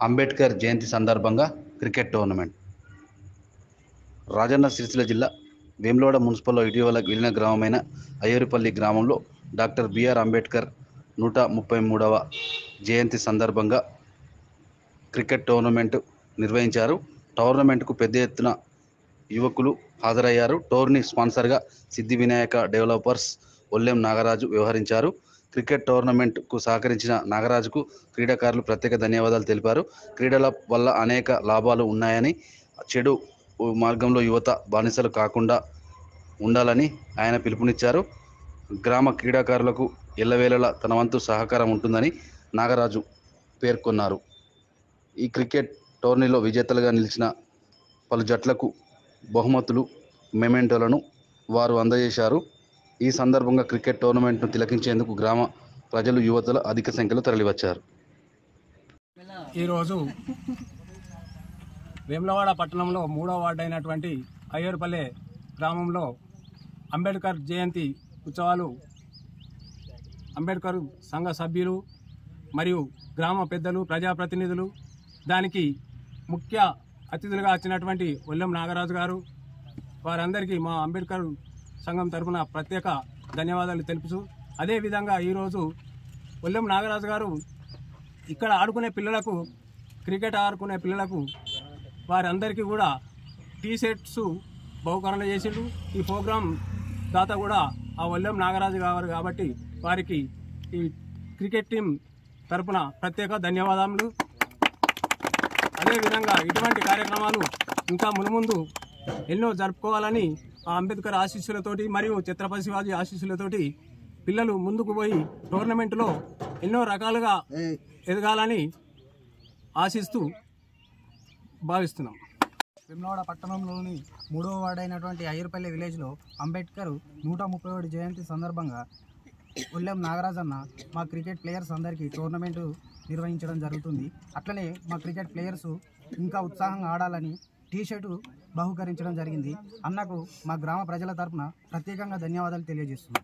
అంబేద్కర్ జయంతి సందర్భంగా cricket tournament. Rajanna Sircilla జిల్లా వేములవాడ మున్సిపల్లో ఇటీవల విలీన గ్రామమైన అయ్యూరుపల్లి గ్రామంలో డాక్టర్ బిఆర్ అంబేద్కర్ 133వ జయంతి సందర్భంగా క్రికెట్ టోర్నమెంట్ నిర్వహించారు. టోర్నమెంట్కు పెద్ద ఎత్తున యువకులు హాజరయ్యారు. టోర్నీ స్పాన్సర్గా సిద్ధి వినాయక డెవలపర్స్ ఒల్లెం నాగరాజు వ్యవహరించారు. క్రికెట్ టోర్నమెంట్కు సహకరించిన నాగరాజుకు క్రీడాకారులు ప్రత్యేక ధన్యవాదాలు తెలిపారు. క్రీడల వల్ల అనేక లాభాలు ఉన్నాయని, చెడు మార్గంలో యువత బానిసలు కాకుండా ఉండాలని ఆయన పిలుపునిచ్చారు. గ్రామ క్రీడాకారులకు ఎల్లవేళలా తన వంతు సహకారం ఉంటుందని నాగరాజు పేర్కొన్నారు. ఈ క్రికెట్ టోర్నీలో విజేతలుగా నిలిచిన పలు జట్లకు బహుమతులు, మెమెంటోలను వారు అందజేశారు. ఈ సందర్భంగా క్రికెట్ టోర్నమెంట్ను తిలకించేందుకు గ్రామ ప్రజలు, యువతులు అధిక సంఖ్యలో తరలివచ్చారు. ఈరోజు వేములవాడ పట్టణంలో 3వ వార్డు అయినటువంటి అయ్యూరుపల్లి గ్రామంలో అంబేద్కర్ జయంతి ఉత్సవాలు అంబేద్కర్ సంఘ సభ్యులు మరియు గ్రామ పెద్దలు, ప్రజాప్రతినిధులు, దానికి ముఖ్య అతిథులుగా వచ్చినటువంటి ఒల్లెం నాగరాజు గారు, వారందరికీ మా అంబేద్కర్ సంఘం తరఫున ప్రత్యేక ధన్యవాదాలు తెలుపుతూ, అదేవిధంగా ఈరోజు ఒల్లెం నాగరాజు గారు ఇక్కడ ఆడుకునే పిల్లలకు, క్రికెట్ ఆడుకునే పిల్లలకు వారందరికీ కూడా టీ-షర్ట్స్ బహుకరణ చేసిండు. ఈ ప్రోగ్రాం దాత కూడా ఆ ఒల్లెం నాగరాజు గారు కాబట్టి వారికి ఈ క్రికెట్ టీం తరఫున ప్రత్యేక ధన్యవాదాలు. అదేవిధంగా ఇటువంటి కార్యక్రమాలు ఇంకా మునుముందు ఎన్నో జరుపుకోవాలని ఆ అంబేద్కర్ ఆశీస్సులతోటి మరియు ఛత్రపతి శివాజీ ఆశీస్సులతోటి పిల్లలు ముందుకు పోయి టోర్నమెంట్లో ఎన్నో రకాలుగా ఎదగాలని ఆశిస్తూ భావిస్తున్నాం. వేములవాడ పట్టణంలోని 3వ వార్డు అయినటువంటి అయ్యూరుపల్లి విలేజ్లో అంబేద్కర్ 137 జయంతి సందర్భంగా ఒల్లెం నాగరాజన్న మా క్రికెట్ ప్లేయర్స్ అందరికీ టోర్నమెంటు నిర్వహించడం జరుగుతుంది. అట్లనే మా క్రికెట్ ప్లేయర్స్ ఇంకా ఉత్సాహంగా ఆడాలని టీ-షర్టు బహుకరించడం జరిగింది. అన్నకు మా గ్రామ ప్రజల తరపున ప్రత్యేకంగా ధన్యవాదాలు తెలియజేస్తున్నాం.